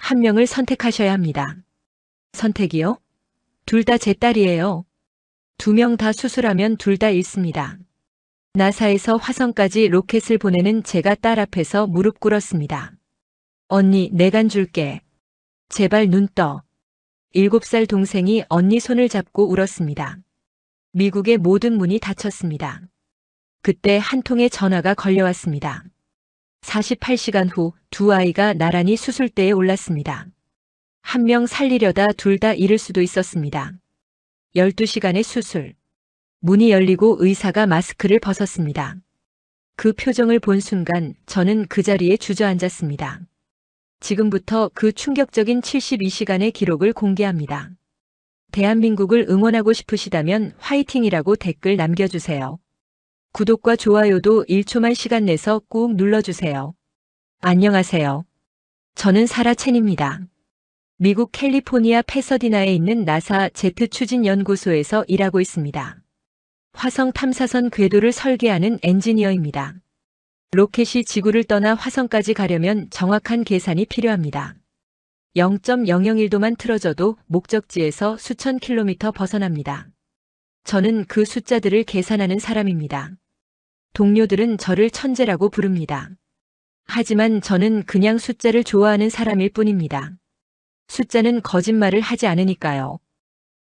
한 명을 선택하셔야 합니다. 선택이요? 둘 다 제 딸이에요. 두 명 다 수술하면 둘 다 잃습니다. 나사에서 화성까지 로켓을 보내는 제가 딸 앞에서 무릎 꿇었습니다. 언니, 내간 줄게. 제발 눈 떠. 7살 동생이 언니 손을 잡고 울었습니다. 미국의 모든 문이 닫혔습니다. 그때 한 통의 전화가 걸려왔습니다. 48시간 후 두 아이가 나란히 수술대에 올랐습니다. 한 명 살리려다 둘 다 잃을 수도 있었습니다. 12시간의 수술. 문이 열리고 의사가 마스크를 벗었습니다. 그 표정을 본 순간 저는 그 자리에 주저앉았습니다. 지금부터 그 충격적인 72시간의 기록을 공개합니다. 대한민국을 응원하고 싶으시다면 화이팅이라고 댓글 남겨주세요. 구독과 좋아요도 1초만 시간 내서 꾹 눌러주세요. 안녕하세요. 저는 사라 첸입니다. 미국 캘리포니아 패서디나에 있는 나사 제트 추진 연구소에서 일하고 있습니다. 화성 탐사선 궤도를 설계하는 엔지니어입니다. 로켓이 지구를 떠나 화성까지 가려면 정확한 계산이 필요합니다. 0.001도만 틀어져도 목적지에서 수천 킬로미터 벗어납니다. 저는 그 숫자들을 계산하는 사람입니다. 동료들은 저를 천재라고 부릅니다. 하지만 저는 그냥 숫자를 좋아하는 사람일 뿐입니다. 숫자는 거짓말을 하지 않으니까요.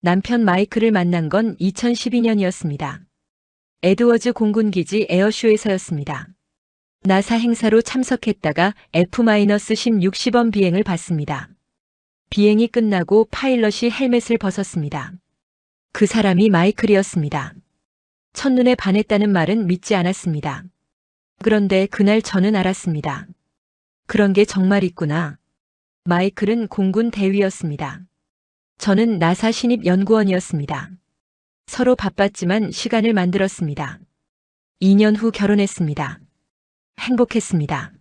남편 마이클을 만난 건 2012년이었습니다. 에드워즈 공군기지 에어쇼에서였습니다. 나사 행사로 참석했다가 F-16번 비행을 받습니다. 비행이 끝나고 파일럿이 헬멧을 벗었습니다. 그 사람이 마이클이었습니다. 첫눈에 반했다는 말은 믿지 않았습니다. 그런데 그날 저는 알았습니다. 그런 게 정말 있구나. 마이클은 공군 대위였습니다. 저는 나사 신입 연구원이었습니다. 서로 바빴지만 시간을 만들었습니다. 2년 후 결혼했습니다. 행복했습니다.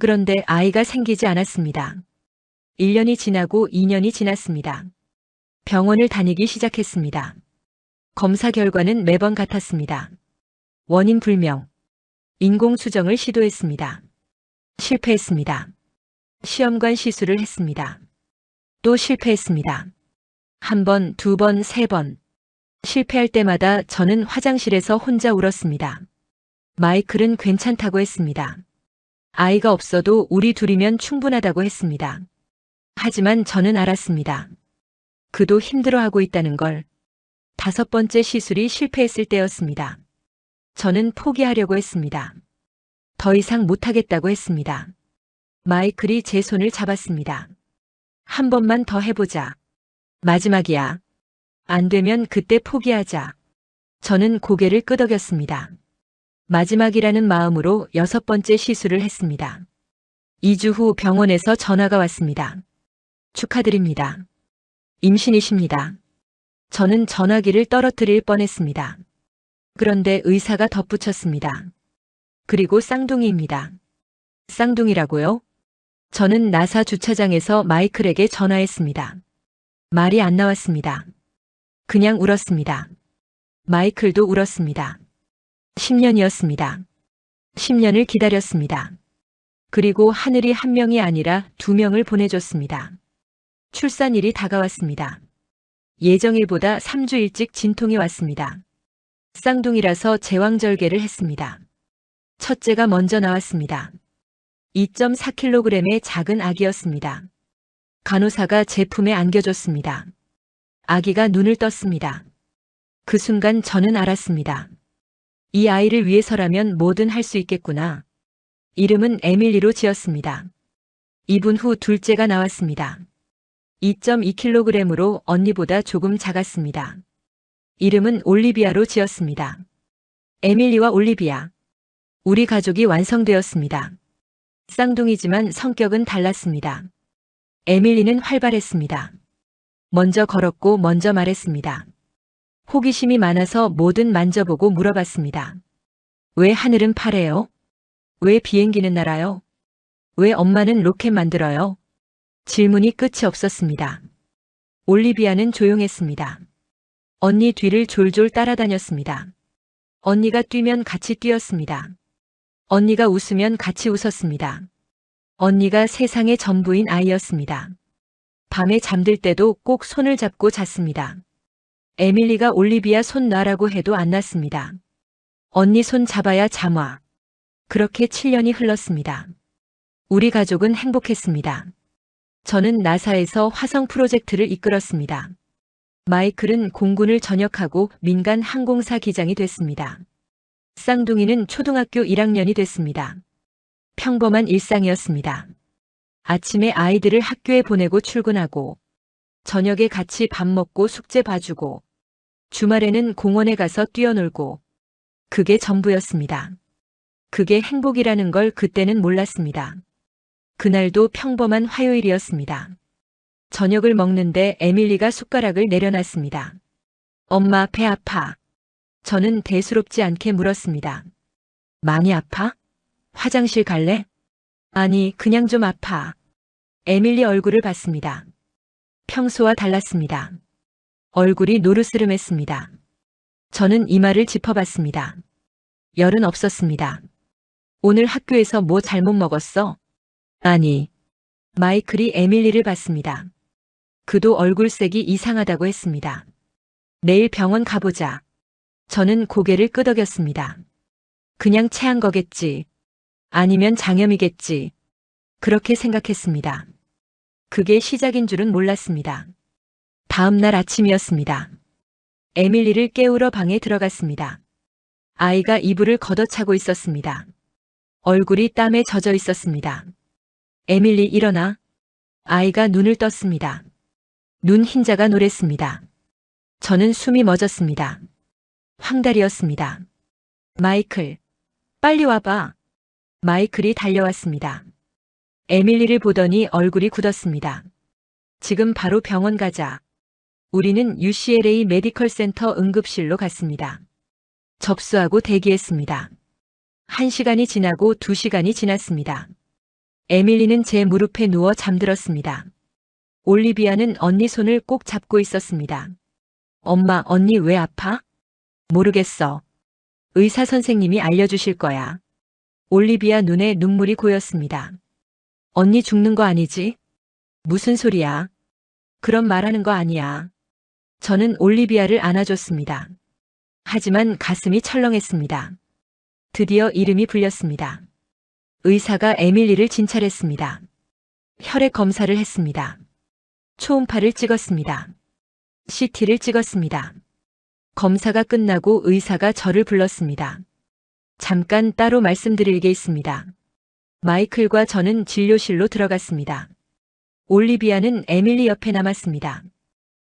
그런데 아이가 생기지 않았습니다. 1년이 지나고 2년이 지났습니다. 병원을 다니기 시작했습니다. 검사 결과는 매번 같았습니다. 원인 불명. 인공수정을 시도했습니다. 실패했습니다. 시험관 시술을 했습니다. 또 실패했습니다. 한 번, 두 번, 세 번. 실패할 때마다 저는 화장실에서 혼자 울었습니다. 마이클은 괜찮다고 했습니다. 아이가 없어도 우리 둘이면 충분하다고 했습니다. 하지만 저는 알았습니다. 그도 힘들어하고 있다는 걸. 5번째 시술이 실패했을 때였습니다. 저는 포기하려고 했습니다. 더 이상 못하겠다고 했습니다. 마이클이 제 손을 잡았습니다. 한 번만 더 해보자. 마지막이야. 안 되면 그때 포기하자. 저는 고개를 끄덕였습니다. 마지막이라는 마음으로 6번째 시술을 했습니다. 2주 후 병원에서 전화가 왔습니다. 축하드립니다. 임신이십니다. 저는 전화기를 떨어뜨릴 뻔했습니다. 그런데 의사가 덧붙였습니다. 그리고 쌍둥이입니다. 쌍둥이라고요? 저는 나사 주차장에서 마이클에게 전화했습니다. 말이 안 나왔습니다. 그냥 울었습니다. 마이클도 울었습니다. 10년이었습니다. 10년을 기다렸습니다. 그리고 하늘이 한 명이 아니라 2명을 보내줬습니다. 출산일이 다가왔습니다. 예정일보다 3주 일찍 진통이 왔습니다. 쌍둥이라서 제왕절개를 했습니다. 첫째가 먼저 나왔습니다. 2.4kg의 작은 아기였습니다. 간호사가 제 품에 안겨줬습니다. 아기가 눈을 떴습니다. 그 순간 저는 알았습니다. 이 아이를 위해서라면 뭐든 할 수 있겠구나. 이름은 에밀리로 지었습니다. 2분 후 둘째가 나왔습니다. 2.2kg으로 언니보다 조금 작았습니다. 이름은 올리비아로 지었습니다. 에밀리와 올리비아. 우리 가족이 완성되었습니다. 쌍둥이지만 성격은 달랐습니다. 에밀리는 활발했습니다. 먼저 걸었고 먼저 말했습니다. 호기심이 많아서 뭐든 만져보고 물어봤습니다. 왜 하늘은 파래요? 왜 비행기는 날아요? 왜 엄마는 로켓 만들어요? 질문이 끝이 없었습니다. 올리비아는 조용했습니다. 언니 뒤를 졸졸 따라다녔습니다. 언니가 뛰면 같이 뛰었습니다. 언니가 웃으면 같이 웃었습니다. 언니가 세상의 전부인 아이였습니다. 밤에 잠들 때도 꼭 손을 잡고 잤습니다. 에밀리가 올리비아 손 놔라고 해도 안 놨습니다. 언니 손 잡아야 잠와. 그렇게 7년이 흘렀습니다. 우리 가족은 행복했습니다. 저는 나사에서 화성 프로젝트를 이끌었습니다. 마이클은 공군을 전역하고 민간 항공사 기장이 됐습니다. 쌍둥이는 초등학교 1학년이 됐습니다. 평범한 일상이었습니다. 아침에 아이들을 학교에 보내고 출근하고, 저녁에 같이 밥 먹고 숙제 봐주고, 주말에는 공원에 가서 뛰어놀고, 그게 전부였습니다. 그게 행복이라는 걸 그때는 몰랐습니다. 그날도 평범한 화요일이었습니다. 저녁을 먹는데 에밀리가 숟가락을 내려놨습니다. 엄마, 배 아파. 저는 대수롭지 않게 물었습니다. 많이 아파? 화장실 갈래? 아니, 그냥 좀 아파. 에밀리 얼굴을 봤습니다. 평소와 달랐습니다. 얼굴이 노르스름했습니다. 저는 이마를 짚어봤습니다. 열은 없었습니다. 오늘 학교에서 뭐 잘못 먹었어? 아니. 마이클이 에밀리를 봤습니다. 그도 얼굴색이 이상하다고 했습니다. 내일 병원 가보자. 저는 고개를 끄덕였습니다. 그냥 체한 거겠지. 아니면 장염이겠지. 그렇게 생각했습니다. 그게 시작인 줄은 몰랐습니다. 다음 날 아침이었습니다. 에밀리를 깨우러 방에 들어갔습니다. 아이가 이불을 걷어차고 있었습니다. 얼굴이 땀에 젖어 있었습니다. 에밀리 일어나. 아이가 눈을 떴습니다. 눈 흰자가 노랬습니다. 저는 숨이 멎었습니다. 황달이었습니다. 마이클, 빨리 와봐. 마이클이 달려왔습니다. 에밀리를 보더니 얼굴이 굳었습니다. 지금 바로 병원 가자. 우리는 UCLA 메디컬 센터 응급실로 갔습니다. 접수하고 대기했습니다. 1시간이 지나고 2시간이 지났습니다. 에밀리는 제 무릎에 누워 잠들었습니다. 올리비아는 언니 손을 꼭 잡고 있었습니다. 엄마, 언니 왜 아파? 모르겠어. 의사 선생님이 알려주실 거야. 올리비아 눈에 눈물이 고였습니다. 언니 죽는 거 아니지? 무슨 소리야? 그런 말하는 거 아니야. 저는 올리비아를 안아줬습니다. 하지만 가슴이 철렁했습니다. 드디어 이름이 불렸습니다. 의사가 에밀리를 진찰했습니다. 혈액 검사를 했습니다. 초음파를 찍었습니다. CT를 찍었습니다. 검사가 끝나고 의사가 저를 불렀습니다. 잠깐 따로 말씀드릴 게 있습니다. 마이클과 저는 진료실로 들어갔습니다. 올리비아는 에밀리 옆에 남았습니다.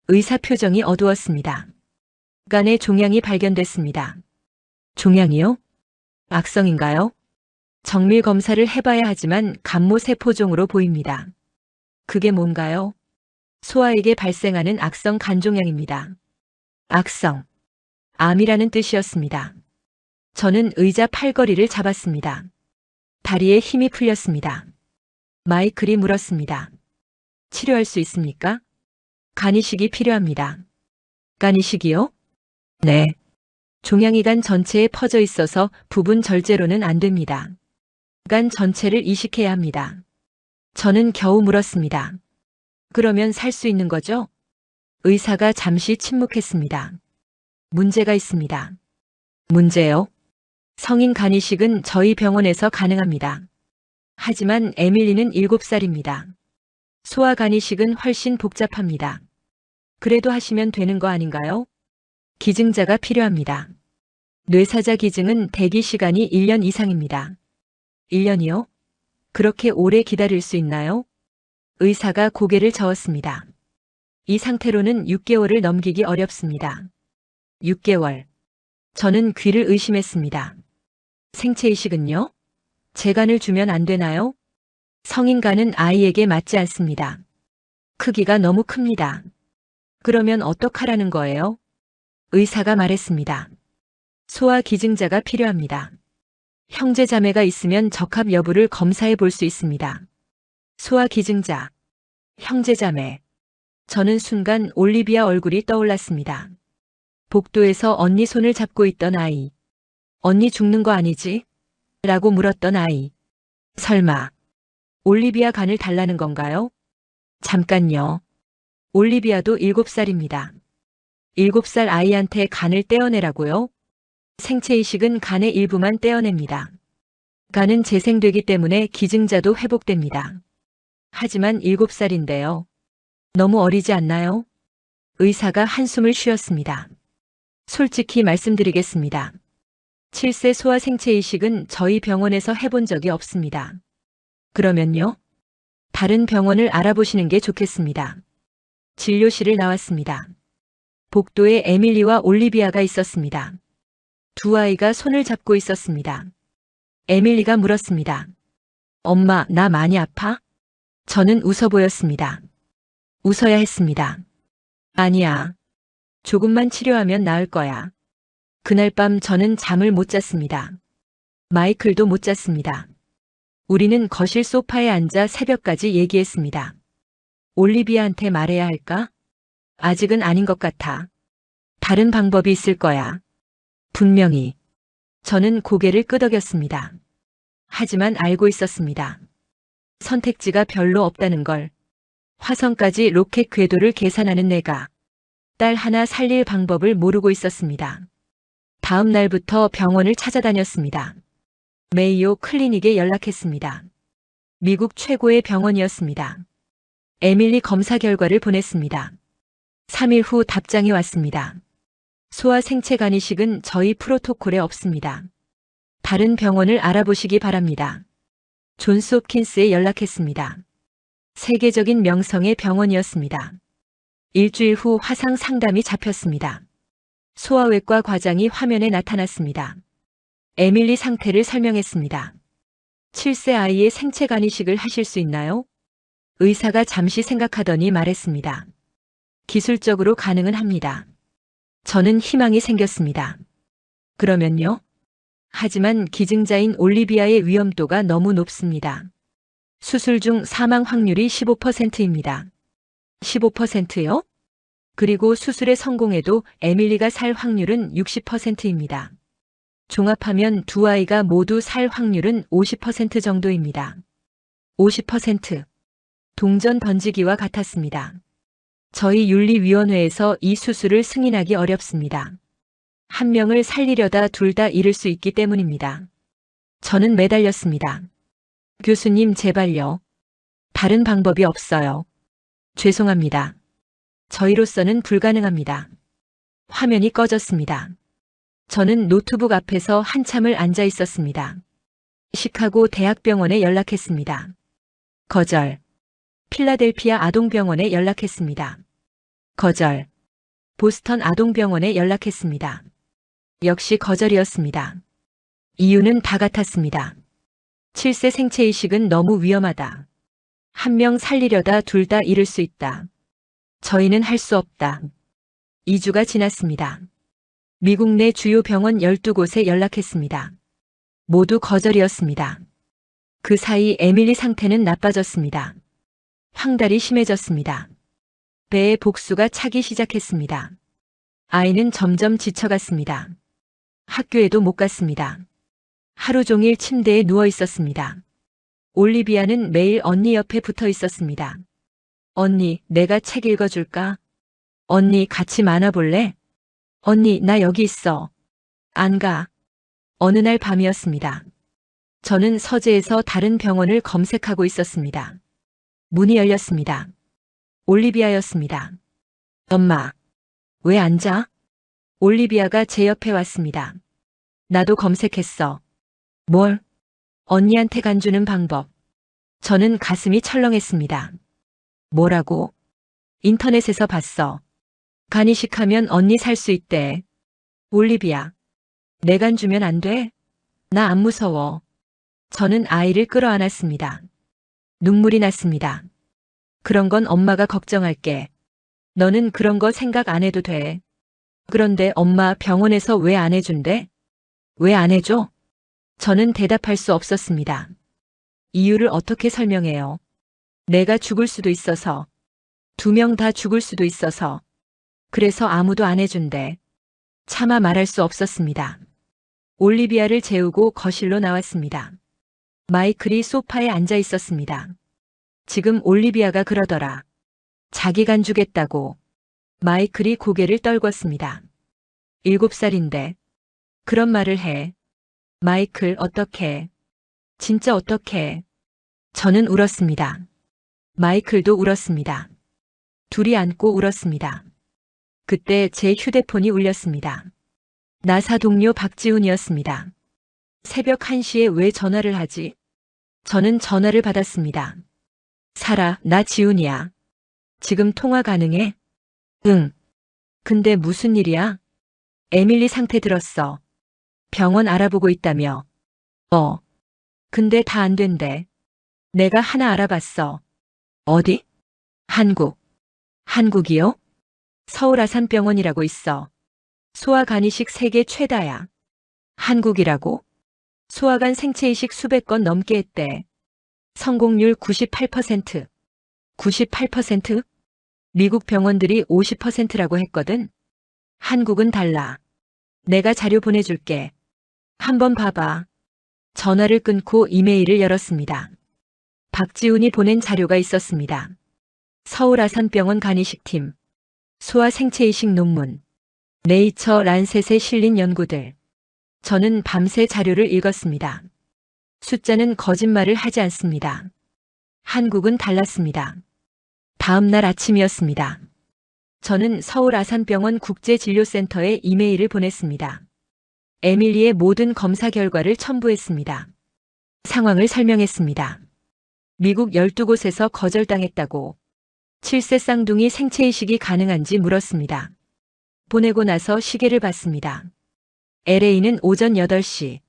의사 표정이 어두웠습니다. 간에 종양이 발견됐습니다. 종양이요? 악성인가요? 정밀 검사를 해봐야 하지만 간모세포종으로 보입니다. 그게 뭔가요? 소아에게 발생하는 악성 간종양입니다. 악성. 암이라는 뜻이었습니다. 저는 의자 팔걸이를 잡았습니다. 다리에 힘이 풀렸습니다. 마이클이 물었습니다. 치료할 수 있습니까? 간이식이 필요합니다. 간이식이요? 네. 종양이 간 전체에 퍼져 있어서 부분 절제로는 안 됩니다. 간 전체를 이식해야 합니다. 저는 겨우 물었습니다. 그러면 살 수 있는 거죠? 의사가 잠시 침묵했습니다. 문제가 있습니다. 문제요? 성인 간이식은 저희 병원에서 가능합니다. 하지만 에밀리는 7살입니다. 소아 간이식은 훨씬 복잡합니다. 그래도 하시면 되는 거 아닌가요? 기증자가 필요합니다. 뇌사자 기증은 대기 시간이 1년 이상입니다. 1년이요? 그렇게 오래 기다릴 수 있나요? 의사가 고개를 저었습니다. 이 상태로는 6개월을 넘기기 어렵습니다. 6개월. 저는 귀를 의심했습니다. 생체 이식은요? 제 간을 주면 안 되나요? 성인 간은 아이에게 맞지 않습니다. 크기가 너무 큽니다. 그러면 어떡하라는 거예요? 의사가 말했습니다. 소아 기증자가 필요합니다. 형제 자매가 있으면 적합 여부를 검사해 볼 수 있습니다. 소아 기증자, 형제 자매. 저는 순간 올리비아 얼굴이 떠올랐습니다. 복도에서 언니 손을 잡고 있던 아이. 언니 죽는 거 아니지? 라고 물었던 아이. 설마. 올리비아 간을 달라는 건가요? 잠깐요. 올리비아도 7살입니다. 7살 아이한테 간을 떼어내라고요? 생체이식은 간의 일부만 떼어냅니다. 간은 재생되기 때문에 기증자도 회복됩니다. 하지만 7살인데요. 너무 어리지 않나요? 의사가 한숨을 쉬었습니다. 솔직히 말씀드리겠습니다. 7세 소아 생체이식은 저희 병원에서 해본 적이 없습니다. 그러면요? 다른 병원을 알아보시는 게 좋겠습니다. 진료실을 나왔습니다. 복도에 에밀리와 올리비아가 있었습니다. 두 아이가 손을 잡고 있었습니다. 에밀리가 물었습니다. 엄마, 나 많이 아파? 저는 웃어 보였습니다. 웃어야 했습니다. 아니야. 조금만 치료하면 나을 거야. 그날 밤 저는 잠을 못 잤습니다. 마이클도 못 잤습니다. 우리는 거실 소파에 앉아 새벽까지 얘기했습니다. 올리비아한테 말해야 할까? 아직은 아닌 것 같아. 다른 방법이 있을 거야. 분명히. 저는 고개를 끄덕였습니다. 하지만 알고 있었습니다. 선택지가 별로 없다는 걸. 화성까지 로켓 궤도를 계산하는 내가 딸 하나 살릴 방법을 모르고 있었습니다. 다음 날부터 병원을 찾아다녔습니다. 메이오 클리닉에 연락했습니다. 미국 최고의 병원이었습니다. 에밀리 검사 결과를 보냈습니다. 3일 후 답장이 왔습니다. 소아 생체 간이식은 저희 프로토콜에 없습니다. 다른 병원을 알아보시기 바랍니다. 존스 홉킨스에 연락했습니다. 세계적인 명성의 병원이었습니다. 일주일 후 화상 상담이 잡혔습니다. 소아외과 과장이 화면에 나타났습니다. 에밀리 상태를 설명했습니다. 7세 아이의 생체 간이식을 하실 수 있나요? 의사가 잠시 생각하더니 말했습니다. 기술적으로 가능은 합니다. 저는 희망이 생겼습니다. 그러면요? 하지만 기증자인 올리비아의 위험도가 너무 높습니다. 수술 중 사망 확률이 15%입니다. 15%요? 그리고 수술에 성공해도 에밀리가 살 확률은 60%입니다. 종합하면 두 아이가 모두 살 확률은 50% 정도입니다. 50%. 동전 던지기와 같았습니다. 저희 윤리위원회에서 이 수술을 승인하기 어렵습니다. 한 명을 살리려다 둘 다 잃을 수 있기 때문입니다. 저는 매달렸습니다. 교수님, 제발요. 다른 방법이 없어요. 죄송합니다. 저희로서는 불가능합니다. 화면이 꺼졌습니다. 저는 노트북 앞에서 한참을 앉아 있었습니다. 시카고 대학병원에 연락했습니다. 거절. 필라델피아 아동병원에 연락했습니다. 거절. 보스턴 아동병원에 연락했습니다. 역시 거절이었습니다. 이유는 다 같았습니다. 7세 생체이식은 너무 위험하다. 한 명 살리려다 둘 다 잃을 수 있다. 저희는 할 수 없다. 2주가 지났습니다. 미국 내 주요 병원 12곳에 연락했습니다. 모두 거절이었습니다. 그 사이 에밀리 상태는 나빠졌습니다. 황달이 심해졌습니다. 배에 복수가 차기 시작했습니다. 아이는 점점 지쳐갔습니다. 학교에도 못 갔습니다. 하루 종일 침대에 누워 있었습니다. 올리비아는 매일 언니 옆에 붙어 있었습니다. 언니, 내가 책 읽어줄까? 언니, 같이 만화 볼래? 언니, 나 여기 있어. 안 가. 어느 날 밤이었습니다. 저는 서재에서 다른 병원을 검색하고 있었습니다. 문이 열렸습니다. 올리비아였습니다. 엄마, 왜 안 자? 올리비아가 제 옆에 왔습니다. 나도 검색했어. 뭘? 언니한테 간 주는 방법. 저는 가슴이 철렁했습니다. 뭐라고? 인터넷에서 봤어. 간이식하면 언니 살 수 있대. 올리비아, 내 간 주면 안 돼? 나 안 무서워. 저는 아이를 끌어안았습니다. 눈물이 났습니다. 그런 건 엄마가 걱정할게. 너는 그런 거 생각 안 해도 돼. 그런데 엄마, 병원에서 왜 안 해준대? 왜 안 해줘? 저는 대답할 수 없었습니다. 이유를 어떻게 설명해요? 내가 죽을 수도 있어서. 2명 다 죽을 수도 있어서. 그래서 아무도 안 해준대. 차마 말할 수 없었습니다. 올리비아를 재우고 거실로 나왔습니다. 마이클이 소파에 앉아 있었습니다. 지금 올리비아가 그러더라. 자기 간 주겠다고. 마이클이 고개를 떨궜습니다. 7살인데. 그런 말을 해. 마이클, 어떡해. 진짜 어떡해. 저는 울었습니다. 마이클도 울었습니다. 둘이 안고 울었습니다. 그때 제 휴대폰이 울렸습니다. 나사 동료 박지훈이었습니다. 새벽 1시에 왜 전화를 하지? 저는 전화를 받았습니다. 사라, 나 지훈이야. 지금 통화 가능해? 응. 근데 무슨 일이야? 에밀리 상태 들었어. 병원 알아보고 있다며. 근데 다 안 된대. 내가 하나 알아봤어. 어디? 한국. 한국이요? 서울 아산병원이라고 있어. 소아간 이식 세계 최다야. 한국이라고? 소아간 생체 이식 수백 건 넘게 했대. 성공률 98%. 98%? 미국 병원들이 50%라고 했거든. 한국은 달라. 내가 자료 보내줄게. 한번 봐봐. 전화를 끊고 이메일을 열었습니다. 박지훈이 보낸 자료가 있었습니다. 서울 아산병원 간이식팀. 소아 생체 이식 논문. 네이처 란셋에 실린 연구들. 저는 밤새 자료를 읽었습니다. 숫자는 거짓말을 하지 않습니다. 한국은 달랐습니다. 다음 날 아침이었습니다. 저는 서울 아산병원 국제진료센터에 이메일을 보냈습니다. 에밀리의 모든 검사 결과를 첨부했습니다. 상황을 설명했습니다. 미국 12곳에서 거절당했다고. 7세 쌍둥이 생체 이식이 가능한지 물었습니다. 보내고 나서 시계를 봤습니다. LA는 오전 8시.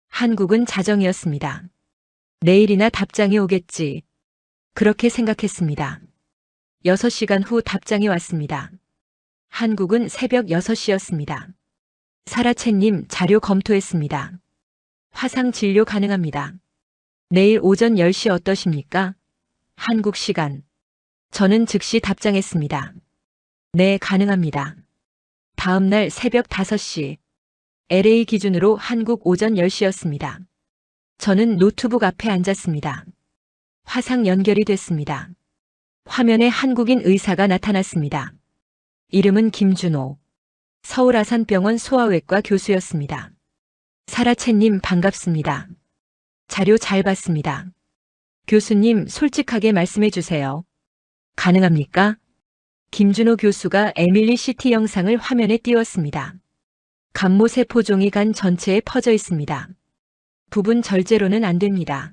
한국은 자정이었습니다. 내일이나 답장이 오겠지. 그렇게 생각했습니다. 6시간 후 답장이 왔습니다. 한국은 새벽 6시였습니다. 사라채님, 자료 검토했습니다. 화상 진료 가능합니다. 내일 오전 10시 어떠십니까? 한국 시간. 저는 즉시 답장했습니다. 네, 가능합니다. 다음 날 새벽 5시. LA 기준으로 한국 오전 10시였습니다. 저는 노트북 앞에 앉았습니다. 화상 연결이 됐습니다. 화면에 한국인 의사가 나타났습니다. 이름은 김준호. 서울 아산병원 소아외과 교수였습니다. 사라채님, 반갑습니다. 자료 잘 봤습니다. 교수님, 솔직하게 말씀해 주세요. 가능합니까? 김준호 교수가 에밀리 CT 영상을 화면에 띄웠습니다. 감모세포종이 간 전체에 퍼져 있습니다. 부분 절제로는 안 됩니다.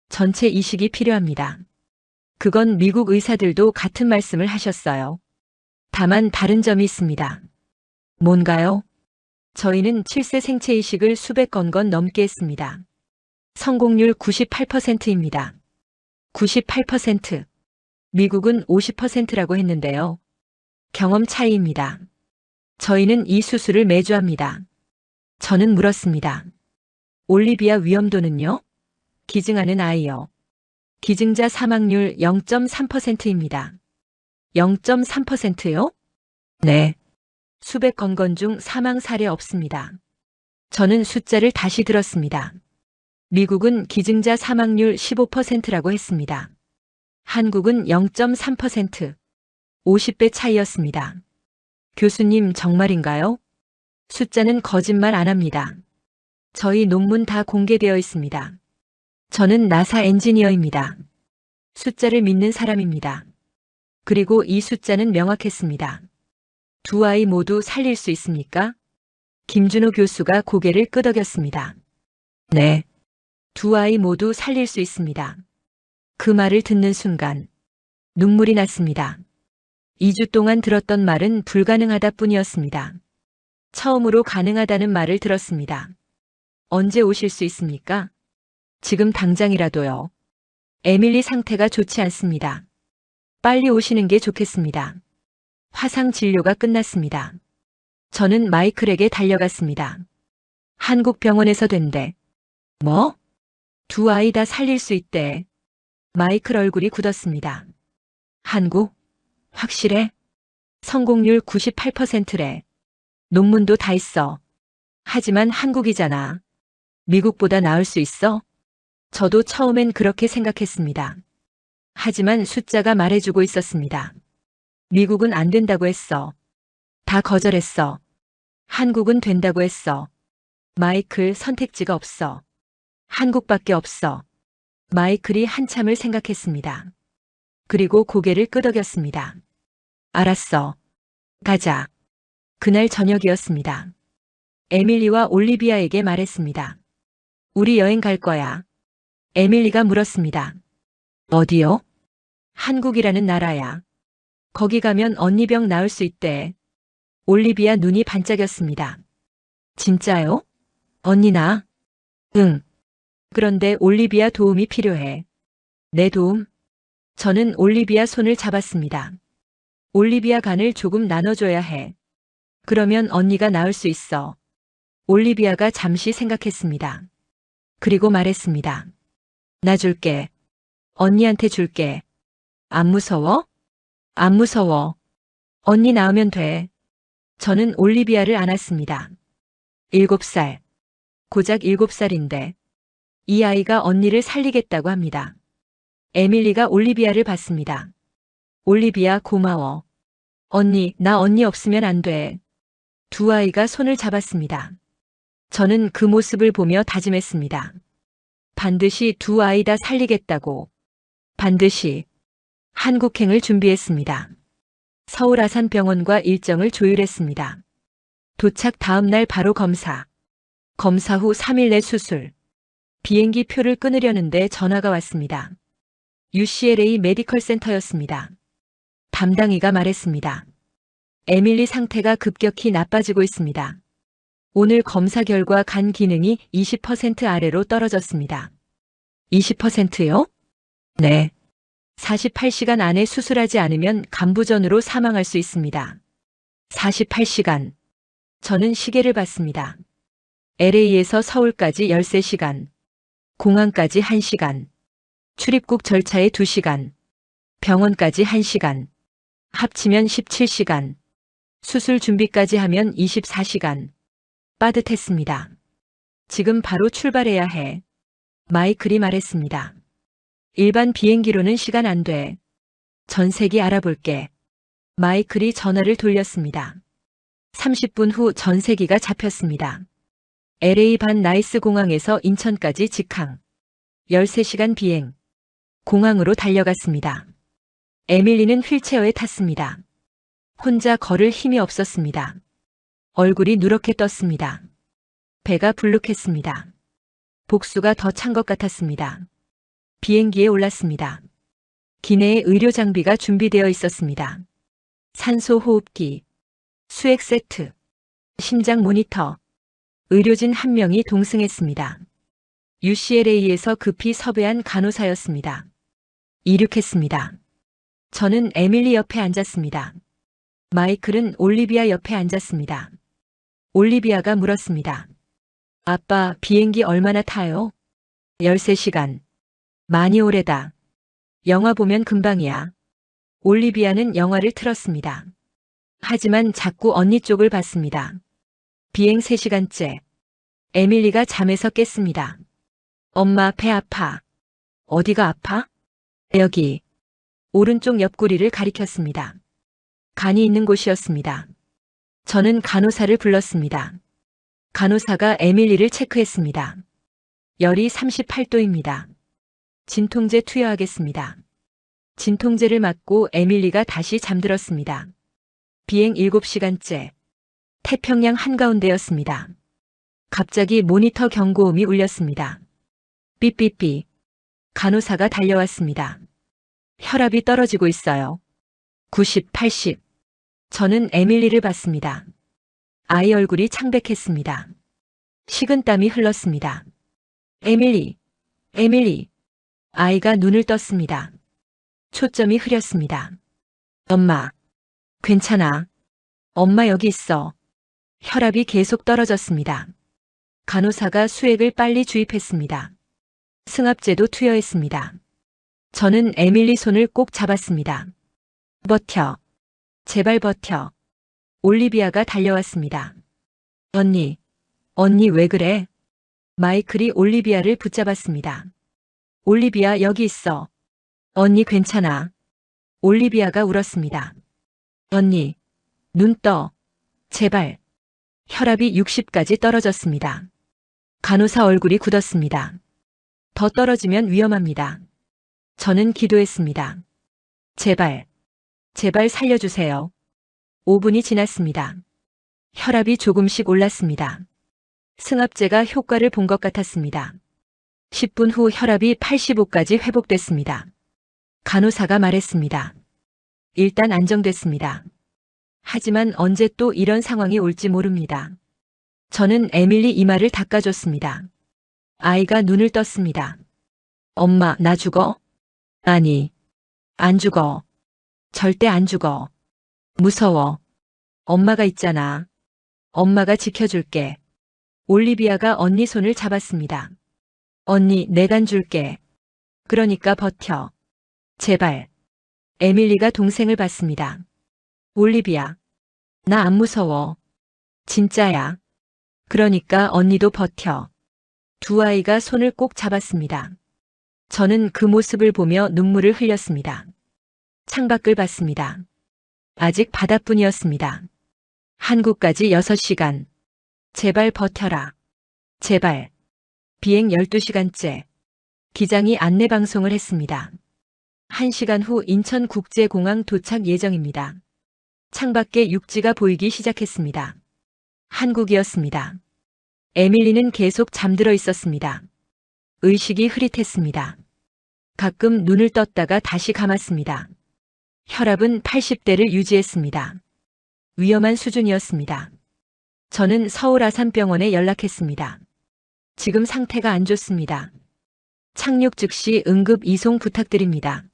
전체 이식이 필요합니다. 그건 미국 의사들도 같은 말씀을 하셨어요. 다만 다른 점이 있습니다. 뭔가요? 저희는 7세 생체 이식을 수백 건 넘게 했습니다. 성공률 98%입니다. 98%. 미국은 50%라고 했는데요. 경험 차이입니다. 저희는 이 수술을 매주 합니다. 저는 물었습니다. 올리비아 위험도는요? 기증하는 아이요. 기증자 사망률 0.3%입니다. 0.3%요? 네. 수백 건 중 사망 사례 없습니다. 저는 숫자를 다시 들었습니다. 미국은 기증자 사망률 15%라고 했습니다. 한국은 0.3%. 50배 차이였습니다. 교수님, 정말인가요? 숫자는 거짓말 안 합니다. 저희 논문 다 공개되어 있습니다. 저는 나사 엔지니어입니다. 숫자를 믿는 사람입니다. 그리고 이 숫자는 명확했습니다. 두 아이 모두 살릴 수 있습니까? 김준호 교수가 고개를 끄덕였습니다. 네. 두 아이 모두 살릴 수 있습니다. 그 말을 듣는 순간 눈물이 났습니다. 2주 동안 들었던 말은 불가능하다 뿐이었습니다. 처음으로 가능하다는 말을 들었습니다. 언제 오실 수 있습니까? 지금 당장이라도요. 에밀리 상태가 좋지 않습니다. 빨리 오시는 게 좋겠습니다. 화상 진료가 끝났습니다. 저는 마이클에게 달려갔습니다. 한국 병원에서 된대. 뭐? 두 아이 다 살릴 수 있대. 마이클 얼굴이 굳었습니다. 한국? 확실해? 성공률 98%래. 논문도 다 있어. 하지만 한국이잖아. 미국보다 나을 수 있어? 저도 처음엔 그렇게 생각했습니다. 하지만 숫자가 말해주고 있었습니다. 미국은 안 된다고 했어. 다 거절했어. 한국은 된다고 했어. 마이클, 선택지가 없어. 한국밖에 없어. 마이클이 한참을 생각했습니다. 그리고 고개를 끄덕였습니다. 알았어. 가자. 그날 저녁이었습니다. 에밀리와 올리비아에게 말했습니다. 우리 여행 갈 거야. 에밀리가 물었습니다. 어디요? 한국이라는 나라야. 거기 가면 언니 병 나을 수 있대. 올리비아 눈이 반짝였습니다. 진짜요? 언니 나? 응. 그런데 올리비아 도움이 필요해. 내 도움? 저는 올리비아 손을 잡았습니다. 올리비아 간을 조금 나눠줘야 해. 그러면 언니가 나을 수 있어. 올리비아가 잠시 생각했습니다. 그리고 말했습니다. 나 줄게. 언니한테 줄게. 안 무서워? 안 무서워. 언니 나으면 돼. 저는 올리비아를 안았습니다. 7살. 고작 7살인데. 이 아이가 언니를 살리겠다고 합니다. 에밀리가 올리비아를 봤습니다. 올리비아 고마워. 언니, 나 언니 없으면 안 돼. 두 아이가 손을 잡았습니다. 저는 그 모습을 보며 다짐했습니다. 반드시 두 아이 다 살리겠다고. 반드시. 한국행을 준비했습니다. 서울 아산병원과 일정을 조율했습니다. 도착 다음 날 바로 검사. 검사 후 3일 내 수술. 비행기 표를 끊으려는데 전화가 왔습니다. UCLA 메디컬 센터였습니다. 담당이가 말했습니다. 에밀리 상태가 급격히 나빠지고 있습니다. 오늘 검사 결과 간 기능이 20% 아래로 떨어졌습니다. 20%요? 네. 48시간 안에 수술하지 않으면 간부전으로 사망할 수 있습니다. 48시간. 저는 시계를 봤습니다. LA에서 서울까지 13시간. 공항까지 1시간. 출입국 절차에 2시간. 병원까지 1시간. 합치면 17시간. 수술 준비까지 하면 24시간. 빠듯했습니다. 지금 바로 출발해야 해. 마이클이 말했습니다. 일반 비행기로는 시간 안 돼. 전세기 알아볼게. 마이클이 전화를 돌렸습니다. 30분 후 전세기가 잡혔습니다. LA 반 나이스 공항에서 인천까지 직항. 13시간 비행. 공항으로 달려갔습니다. 에밀리는 휠체어에 탔습니다. 혼자 걸을 힘이 없었습니다. 얼굴이 누렇게 떴습니다. 배가 불룩했습니다. 복수가 더 찬 것 같았습니다. 비행기에 올랐습니다. 기내에 의료 장비가 준비되어 있었습니다. 산소 호흡기, 수액 세트, 심장 모니터, 의료진 한 명이 동승했습니다. UCLA에서 급히 섭외한 간호사였습니다. 이륙했습니다. 저는 에밀리 옆에 앉았습니다. 마이클은 올리비아 옆에 앉았습니다. 올리비아가 물었습니다. 아빠, 비행기 얼마나 타요? 13시간. 많이 오래다. 영화 보면 금방이야. 올리비아는 영화를 틀었습니다. 하지만 자꾸 언니 쪽을 봤습니다. 비행 3시간째. 에밀리가 잠에서 깼습니다. 엄마, 배 아파. 어디가 아파? 여기. 오른쪽 옆구리를 가리켰습니다. 간이 있는 곳이었습니다. 저는 간호사를 불렀습니다. 간호사가 에밀리를 체크했습니다. 열이 38도입니다. 진통제 투여하겠습니다. 진통제를 맞고 에밀리가 다시 잠들었습니다. 비행 7시간째. 태평양 한가운데였습니다. 갑자기 모니터 경고음이 울렸습니다. 삐삐삐. 간호사가 달려왔습니다. 혈압이 떨어지고 있어요. 90, 80. 저는 에밀리를 봤습니다. 아이 얼굴이 창백했습니다. 식은땀이 흘렀습니다. 에밀리, 에밀리. 아이가 눈을 떴습니다. 초점이 흐렸습니다. 엄마, 괜찮아. 엄마 여기 있어. 혈압이 계속 떨어졌습니다. 간호사가 수액을 빨리 주입했습니다. 승합제도 투여했습니다. 저는 에밀리 손을 꼭 잡았습니다. 버텨. 제발 버텨. 올리비아가 달려왔습니다. 언니 왜 그래? 마이클이 올리비아를 붙잡았습니다. 올리비아 여기 있어. 언니 괜찮아. 올리비아가 울었습니다. 언니, 눈 떠. 제발. 혈압이 60까지 떨어졌습니다. 간호사 얼굴이 굳었습니다. 더 떨어지면 위험합니다. 저는 기도했습니다. 제발, 제발 살려주세요. 5분이 지났습니다. 혈압이 조금씩 올랐습니다. 승합제가 효과를 본 것 같았습니다. 10분 후 혈압이 85까지 회복됐습니다. 간호사가 말했습니다. 일단 안정됐습니다. 하지만 언제 또 이런 상황이 올지 모릅니다. 저는 에밀리 이마를 닦아줬습니다. 아이가 눈을 떴습니다. 엄마, 나 죽어? 아니, 안 죽어. 절대 안 죽어. 무서워. 엄마가 있잖아. 엄마가 지켜줄게. 올리비아가 언니 손을 잡았습니다. 언니, 내 간 줄게. 그러니까 버텨. 제발. 에밀리가 동생을 봤습니다. 올리비아. 나 안 무서워. 진짜야. 그러니까 언니도 버텨. 두 아이가 손을 꼭 잡았습니다. 저는 그 모습을 보며 눈물을 흘렸습니다. 창밖을 봤습니다. 아직 바다뿐이었습니다. 한국까지 6시간. 제발 버텨라. 제발. 비행 12시간째. 기장이 안내방송을 했습니다. 1시간 후 인천국제공항 도착 예정입니다. 창밖에 육지가 보이기 시작했습니다. 한국이었습니다. 에밀리는 계속 잠들어 있었습니다. 의식이 흐릿했습니다. 가끔 눈을 떴다가 다시 감았습니다. 혈압은 80대를 유지했습니다. 위험한 수준이었습니다. 저는 서울 아산병원에 연락했습니다. 지금 상태가 안 좋습니다. 착륙 즉시 응급 이송 부탁드립니다.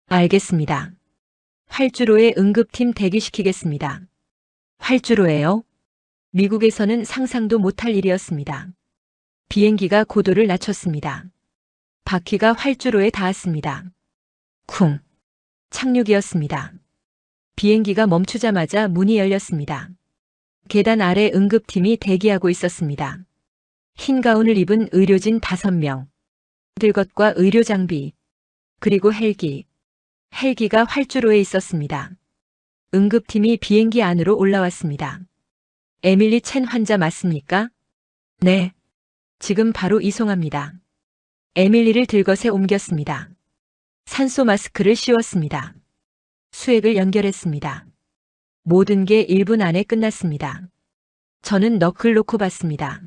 알겠습니다. 활주로에 응급팀 대기시키겠습니다. 활주로에요? 미국에서는 상상도 못할 일이었습니다. 비행기가 고도를 낮췄습니다. 바퀴가 활주로에 닿았습니다. 쿵. 착륙이었습니다. 비행기가 멈추자마자 문이 열렸습니다. 계단 아래 응급팀이 대기하고 있었습니다. 흰 가운을 입은 의료진 5명. 들것과 의료 장비. 그리고 헬기. 헬기가 활주로에 있었습니다. 응급팀이 비행기 안으로 올라왔습니다. 에밀리 첸 환자 맞습니까? 네. 지금 바로 이송합니다. 에밀리를 들것에 옮겼습니다. 산소 마스크를 씌웠습니다. 수액을 연결했습니다. 모든 게 1분 안에 끝났습니다. 저는 너클 놓고 봤습니다.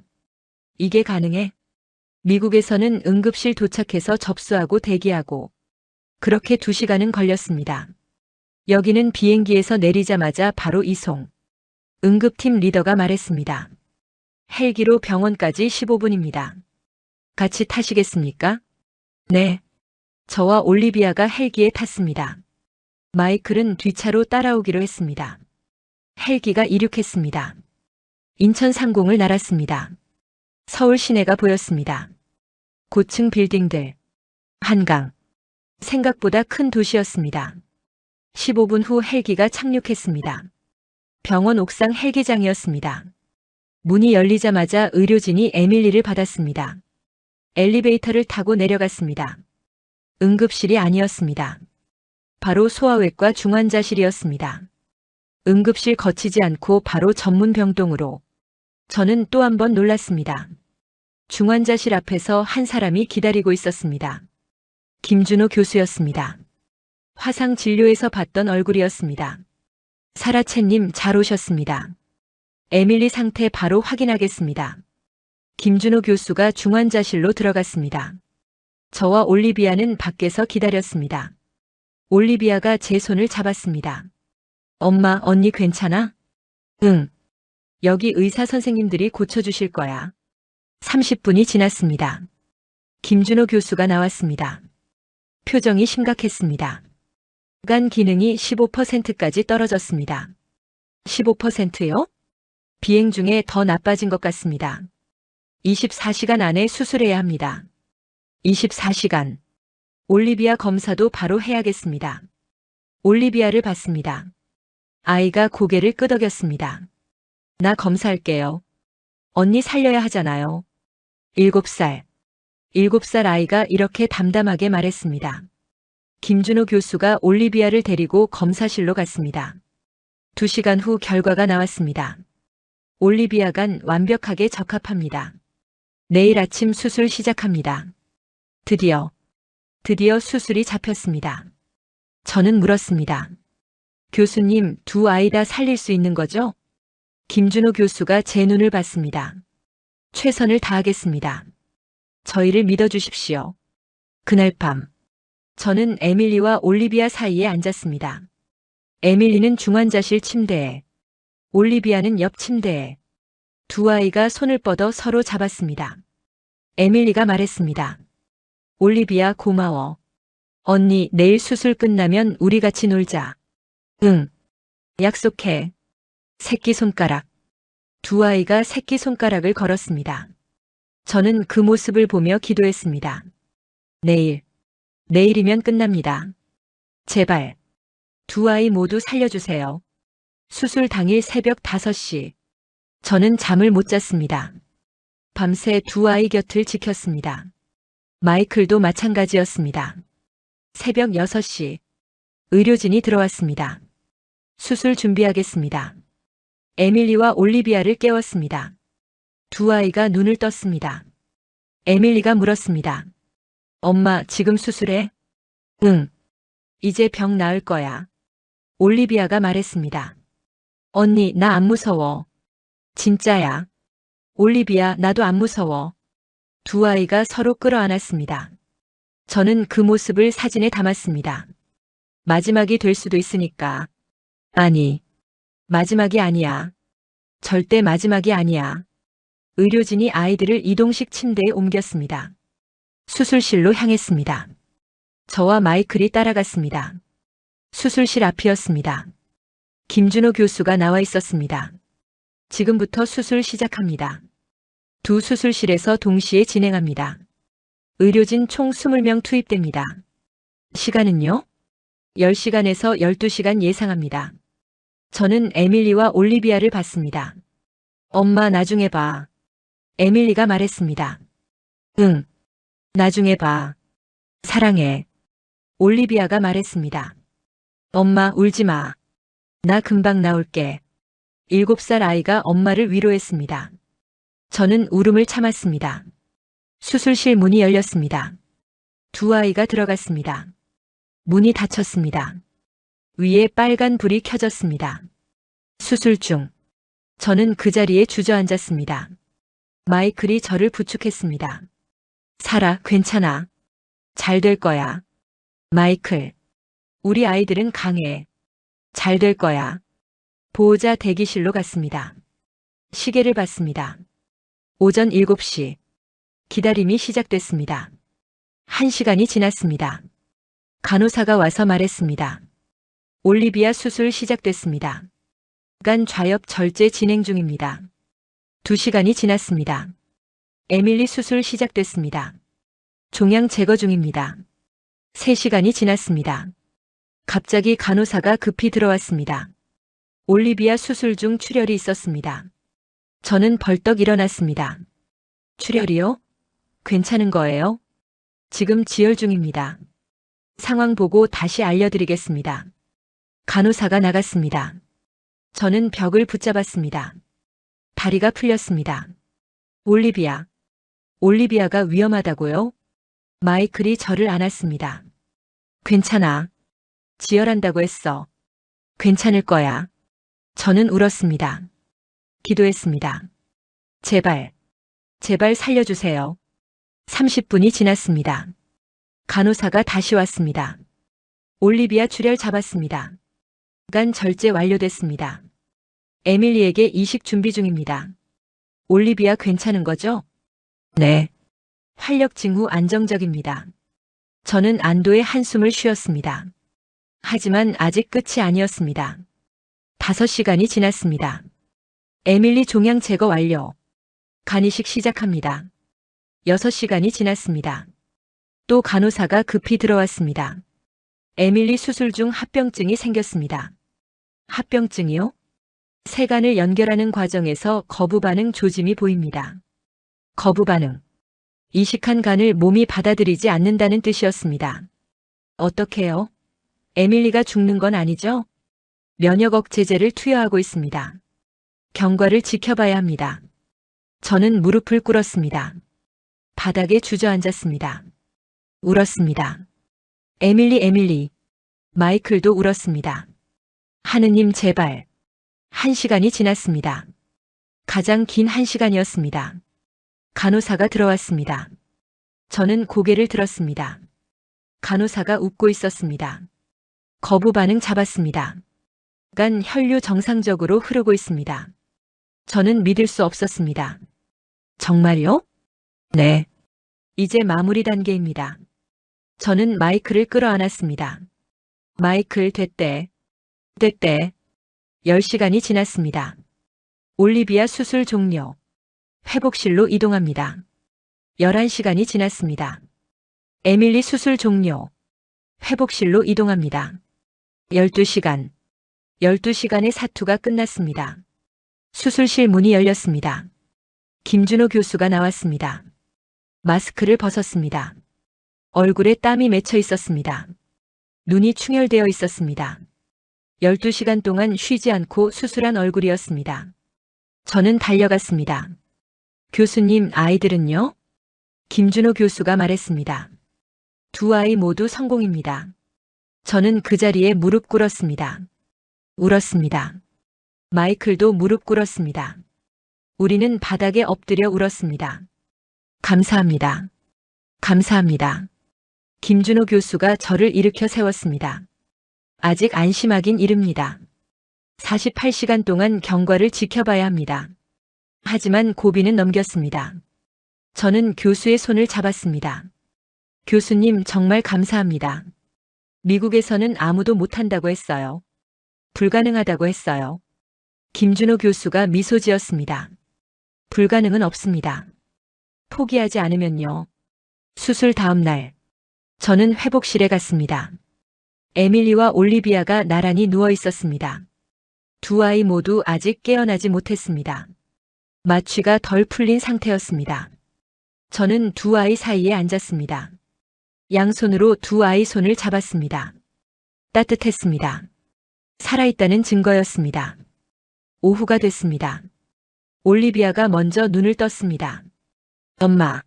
이게 가능해? 미국에서는 응급실 도착해서 접수하고 대기하고 그렇게 2시간은 걸렸습니다. 여기는 비행기에서 내리자마자 바로 이송. 응급팀 리더가 말했습니다. 헬기로 병원까지 15분입니다. 같이 타시겠습니까? 네. 저와 올리비아가 헬기에 탔습니다. 마이클은 뒤차로 따라오기로 했습니다. 헬기가 이륙했습니다. 인천 상공을 날았습니다. 서울 시내가 보였습니다. 고층 빌딩들, 한강. 생각보다 큰 도시였습니다. 15분 후 헬기가 착륙했습니다. 병원 옥상 헬기장이었습니다. 문이 열리자마자 의료진이 에밀리를 받았습니다. 엘리베이터를 타고 내려갔습니다. 응급실이 아니었습니다. 바로 소아외과 중환자실이었습니다. 응급실 거치지 않고 바로 전문 병동으로. 저는 또 한 번 놀랐습니다. 중환자실 앞에서 한 사람이 기다리고 있었습니다. 김준호 교수였습니다. 화상 진료에서 봤던 얼굴이었습니다. 사라채님 잘 오셨습니다. 에밀리 상태 바로 확인하겠습니다. 김준호 교수가 중환자실로 들어갔습니다. 저와 올리비아는 밖에서 기다렸습니다. 올리비아가 제 손을 잡았습니다. 엄마, 언니 괜찮아? 응. 여기 의사 선생님들이 고쳐주실 거야. 30분이 지났습니다. 김준호 교수가 나왔습니다. 표정이 심각했습니다. 간 기능이 15%까지 떨어졌습니다. 15%요? 비행 중에 더 나빠진 것 같습니다. 24시간 안에 수술해야 합니다. 24시간. 올리비아 검사도 바로 해야겠습니다. 올리비아를 봤습니다. 아이가 고개를 끄덕였습니다. 나 검사할게요. 언니 살려야 하잖아요. 7살. 7살 아이가 이렇게 담담하게 말했습니다. 김준호 교수가 올리비아를 데리고 검사실로 갔습니다. 2시간 후 결과가 나왔습니다. 올리비아간 완벽하게 적합합니다. 내일 아침 수술 시작합니다. 드디어 수술이 잡혔습니다. 저는 물었습니다. 교수님, 2 아이 다 살릴 수 있는 거죠? 김준호 교수가 제 눈을 봤습니다. 최선을 다하겠습니다. 저희를 믿어주십시오. 그날 밤, 저는 에밀리와 올리비아 사이에 앉았습니다. 에밀리는 중환자실 침대에, 올리비아는 옆 침대에. 2 아이가 손을 뻗어 서로 잡았습니다. 에밀리가 말했습니다. 올리비아 고마워. 언니, 내일 수술 끝나면 우리 같이 놀자. 응. 약속해. 새끼손가락. 2 아이가 새끼손가락을 걸었습니다. 저는 그 모습을 보며 기도했습니다. 내일이면 끝납니다. 제발. 2 아이 모두 살려주세요. 수술 당일 새벽 5시. 저는 잠을 못 잤습니다. 밤새 2 아이 곁을 지켰습니다. 마이클도 마찬가지였습니다. 새벽 6시. 의료진이 들어왔습니다. 수술 준비하겠습니다. 에밀리와 올리비아를 깨웠습니다. 2 아이가 눈을 떴습니다. 에밀리가 물었습니다. 엄마, 지금 수술해? 응. 이제 병 나을 거야. 올리비아가 말했습니다. 언니, 나 안 무서워. 진짜야. 올리비아, 나도 안 무서워. 2 아이가 서로 끌어안았습니다. 저는 그 모습을 사진에 담았습니다. 마지막이 될 수도 있으니까. 아니, 마지막이 아니야. 절대 마지막이 아니야. 의료진이 아이들을 이동식 침대에 옮겼습니다. 수술실로 향했습니다. 저와 마이클이 따라갔습니다. 수술실 앞이었습니다. 김준호 교수가 나와 있었습니다. 지금부터 수술 시작합니다. 2 수술실에서 동시에 진행합니다. 의료진 총 20명 투입됩니다. 시간은요? 10시간에서 12시간 예상합니다. 저는 에밀리와 올리비아를 봤습니다. 엄마, 나중에 봐. 에밀리가 말했습니다. 응. 나중에 봐. 사랑해. 올리비아가 말했습니다. 엄마, 울지 마. 나 금방 나올게. 7살 아이가 엄마를 위로했습니다. 저는 울음을 참았습니다. 수술실 문이 열렸습니다. 2 아이가 들어갔습니다. 문이 닫혔습니다. 위에 빨간 불이 켜졌습니다. 수술 중. 저는 그 자리에 주저앉았습니다. 마이클이 저를 부축했습니다. 사라, 괜찮아. 잘 될 거야. 마이클. 우리 아이들은 강해. 잘 될 거야. 보호자 대기실로 갔습니다. 시계를 봤습니다. 오전 7시. 기다림이 시작됐습니다. 1시간이 지났습니다. 간호사가 와서 말했습니다. 올리비아 수술 시작됐습니다. 간 좌엽 절제 진행 중입니다. 2시간이 지났습니다. 에밀리 수술 시작됐습니다. 종양 제거 중입니다. 3시간이 지났습니다. 갑자기 간호사가 급히 들어왔습니다. 올리비아 수술 중 출혈이 있었습니다. 저는 벌떡 일어났습니다. 출혈이요? 괜찮은 거예요? 지금 지혈 중입니다. 상황 보고 다시 알려드리겠습니다. 간호사가 나갔습니다. 저는 벽을 붙잡았습니다. 다리가 풀렸습니다. 올리비아가 위험하다고요? 마이클이 저를 안았습니다. 괜찮아. 지혈한다고 했어. 괜찮을 거야. 저는 울었습니다. 기도했습니다. 제발 살려주세요. 30분이 지났습니다. 간호사가 다시 왔습니다. 올리비아 출혈 잡았습니다. 간 절제 완료됐습니다. 에밀리에게 이식 준비 중입니다. 올리비아 괜찮은 거죠? 네. 활력 징후 안정적입니다. 저는 안도의 한숨을 쉬었습니다. 하지만 아직 끝이 아니었습니다. 5시간이 지났습니다. 에밀리 종양 제거 완료. 간이식 시작합니다. 6시간이 지났습니다. 또 간호사가 급히 들어왔습니다. 에밀리 수술 중 합병증이 생겼습니다. 합병증이요? 세간을 연결하는 과정에서 거부 반응 조짐이 보입니다. 거부 반응. 이식한 간을 몸이 받아들이지 않는다는 뜻이었습니다. 어떻게요? 에밀리가 죽는 건 아니죠? 면역 억제제를 투여하고 있습니다. 경과를 지켜봐야 합니다. 저는 무릎을 꿇었습니다. 바닥에 주저앉았습니다. 울었습니다. 에밀리. 마이클도 울었습니다. 하느님 제발. 1시간이 지났습니다. 가장 긴 1시간이었습니다. 간호사가 들어왔습니다. 저는 고개를 들었습니다. 간호사가 웃고 있었습니다. 거부 반응 잡았습니다. 간 혈류 정상적으로 흐르고 있습니다. 저는 믿을 수 없었습니다. 정말요? 네. 이제 마무리 단계입니다. 저는 마이클을 끌어안았습니다. 마이클 됐대. 10시간이 지났습니다. 올리비아 수술 종료. 회복실로 이동합니다. 11시간이 지났습니다. 에밀리 수술 종료. 회복실로 이동합니다. 12시간. 12시간의 사투가 끝났습니다. 수술실 문이 열렸습니다. 김준호 교수가 나왔습니다. 마스크를 벗었습니다. 얼굴에 땀이 맺혀 있었습니다. 눈이 충혈되어 있었습니다. 12시간 동안 쉬지 않고 수술한 얼굴이었습니다. 저는 달려갔습니다. 교수님, 아이들은요? 김준호 교수가 말했습니다. 2아이 모두 성공입니다. 저는 그 자리에 무릎 꿇었습니다. 울었습니다. 마이클도 무릎 꿇었습니다. 우리는 바닥에 엎드려 울었습니다. 감사합니다. 감사합니다. 김준호 교수가 저를 일으켜 세웠습니다. 아직 안심하긴 이릅니다. 48시간 동안 경과를 지켜봐야 합니다. 하지만 고비는 넘겼습니다. 저는 교수의 손을 잡았습니다. 교수님 정말 감사합니다. 미국에서는 아무도 못한다고 했어요. 불가능하다고 했어요. 김준호 교수가 미소 지었습니다. 불가능은 없습니다. 포기하지 않으면요. 수술 다음 날, 저는 회복실에 갔습니다. 에밀리와 올리비아가 나란히 누워 있었습니다. 2아이 모두 아직 깨어나지 못했습니다. 마취가 덜 풀린 상태였습니다. 저는 2아이 사이에 앉았습니다. 양손으로 2아이 손을 잡았습니다. 따뜻했습니다. 살아있다는 증거였습니다. 오후가 됐습니다. 올리비아가 먼저 눈을 떴습니다. 엄마.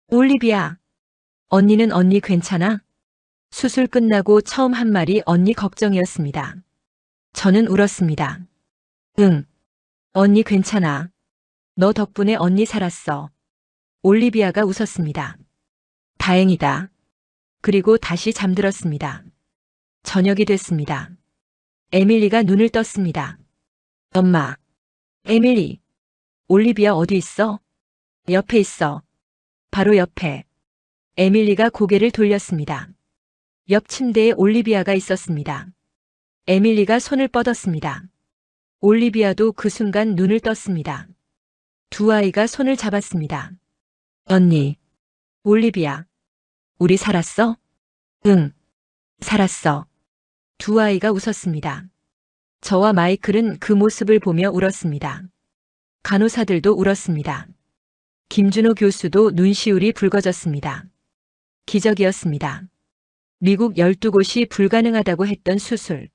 올리비아. 언니는 언니 괜찮아? 수술 끝나고 처음 한 말이 언니 걱정이었습니다. 저는 울었습니다. 응. 언니 괜찮아. 너 덕분에 언니 살았어. 올리비아가 웃었습니다. 다행이다. 그리고 다시 잠들었습니다. 저녁이 됐습니다. 에밀리가 눈을 떴습니다. 엄마. 에밀리. 올리비아 어디 있어? 옆에 있어. 바로 옆에. 에밀리가 고개를 돌렸습니다. 옆 침대에 올리비아가 있었습니다. 에밀리가 손을 뻗었습니다. 올리비아도 그 순간 눈을 떴습니다. 2아이가 손을 잡았습니다. 언니. 올리비아. 우리 살았어? 응. 살았어. 2아이가 웃었습니다. 저와 마이클은 그 모습을 보며 울었습니다. 간호사들도 울었습니다. 김준호 교수도 눈시울이 붉어졌습니다. 기적이었습니다. 미국 12곳이 불가능하다고 했던 수술.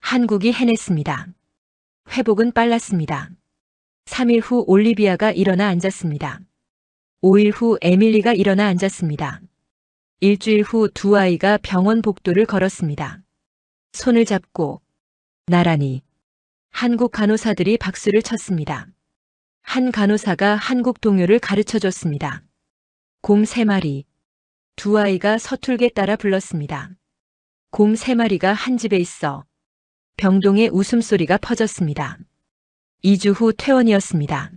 한국이 해냈습니다. 회복은 빨랐습니다. 3일 후 올리비아가 일어나 앉았습니다. 5일 후 에밀리가 일어나 앉았습니다. 일주일 후 2아이가 병원 복도를 걸었습니다. 손을 잡고 나란히. 한국 간호사들이 박수를 쳤습니다. 한 간호사가 한국 동요를 가르쳐 줬습니다. 곰 3마리. 2아이가 서툴게 따라 불렀습니다. 곰 3마리가 한 집에 있어. 병동의 웃음소리가 퍼졌습니다. 2주 후 퇴원이었습니다.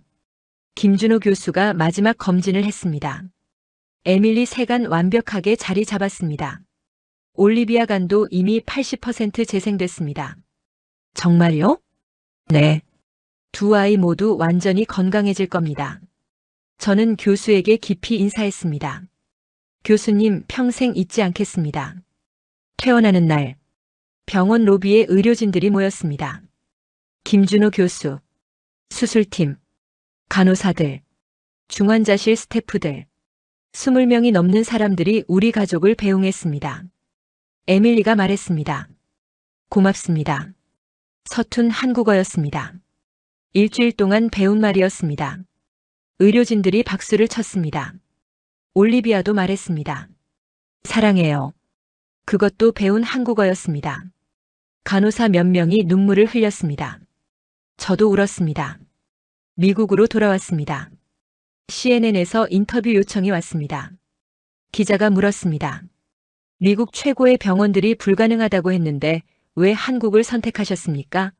김준호 교수가 마지막 검진을 했습니다. 에밀리 세간 완벽하게 자리 잡았습니다. 올리비아 간도 이미 80% 재생됐습니다. 정말요? 네. 2아이 모두 완전히 건강해질 겁니다. 저는 교수에게 깊이 인사했습니다. 교수님 평생 잊지 않겠습니다. 퇴원하는 날, 병원 로비에 의료진들이 모였습니다. 김준호 교수, 수술팀, 간호사들, 중환자실 스태프들, 20명이 넘는 사람들이 우리 가족을 배웅했습니다. 에밀리가 말했습니다. 고맙습니다. 서툰 한국어였습니다. 일주일 동안 배운 말이었습니다. 의료진들이 박수를 쳤습니다. 올리비아도 말했습니다. 사랑해요. 그것도 배운 한국어였습니다. 간호사 몇 명이 눈물을 흘렸습니다. 저도 울었습니다. 미국으로 돌아왔습니다. CNN에서 인터뷰 요청이 왔습니다. 기자가 물었습니다. 미국 최고의 병원들이 불가능하다고 했는데 왜 한국을 선택하셨습니까?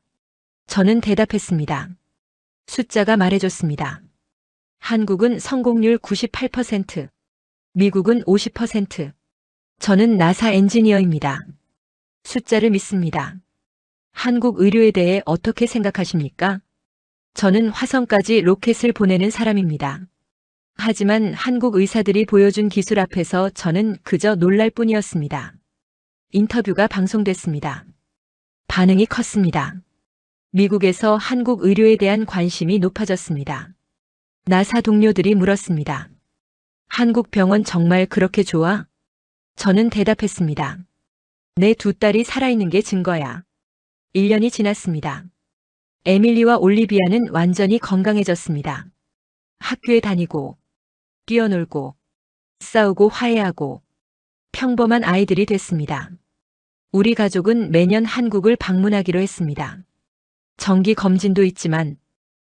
저는 대답했습니다. 숫자가 말해줬습니다. 한국은 성공률 98%, 미국은 50%. 저는 나사 엔지니어입니다. 숫자를 믿습니다. 한국 의료에 대해 어떻게 생각하십니까? 저는 화성까지 로켓을 보내는 사람입니다. 하지만 한국 의사들이 보여준 기술 앞에서 저는 그저 놀랄 뿐이었습니다. 인터뷰가 방송됐습니다. 반응이 컸습니다. 미국에서 한국 의료에 대한 관심이 높아졌습니다. 나사 동료들이 물었습니다. 한국 병원 정말 그렇게 좋아? 저는 대답했습니다. 내 두 딸이 살아있는 게 증거야. 1년이 지났습니다. 에밀리와 올리비아는 완전히 건강해졌습니다. 학교에 다니고, 뛰어놀고, 싸우고 화해하고, 평범한 아이들이 됐습니다. 우리 가족은 매년 한국을 방문하기로 했습니다. 정기 검진도 있지만,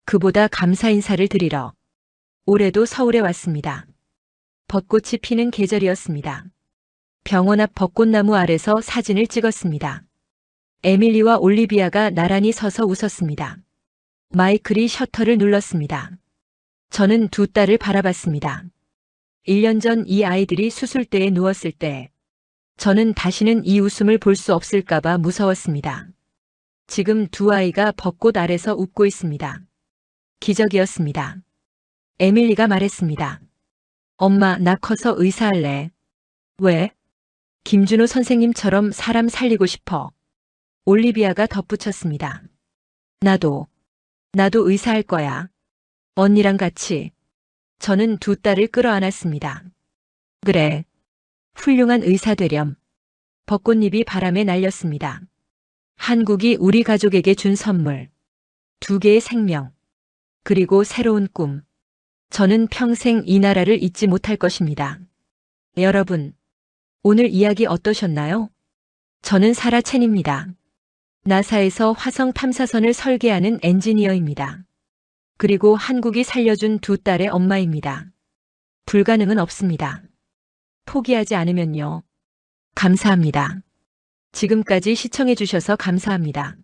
그보다 감사 인사를 드리러 올해도 서울에 왔습니다. 벚꽃이 피는 계절이었습니다. 병원 앞 벚꽃나무 아래서 사진을 찍었습니다. 에밀리와 올리비아가 나란히 서서 웃었습니다. 마이클이 셔터를 눌렀습니다. 저는 두 딸을 바라봤습니다. 1년 전 이 아이들이 수술대에 누웠을 때 저는 다시는 이 웃음을 볼 수 없을까봐 무서웠습니다. 지금 두 아이가 벚꽃 아래서 웃고 있습니다. 기적이었습니다. 에밀리가 말했습니다. 엄마, 나 커서 의사할래. 왜? 김준호 선생님처럼 사람 살리고 싶어. 올리비아가 덧붙였습니다. 나도 의사할 거야. 언니랑 같이. 저는 두 딸을 끌어안았습니다. 그래. 훌륭한 의사 되렴. 벚꽃잎이 바람에 날렸습니다. 한국이 우리 가족에게 준 선물. 2개의 생명. 그리고 새로운 꿈. 저는 평생 이 나라를 잊지 못할 것입니다. 여러분, 오늘 이야기 어떠셨나요? 저는 사라 첸입니다. 나사에서 화성 탐사선을 설계하는 엔지니어입니다. 그리고 한국이 살려준 두 딸의 엄마입니다. 불가능은 없습니다. 포기하지 않으면요. 감사합니다. 지금까지 시청해 주셔서 감사합니다.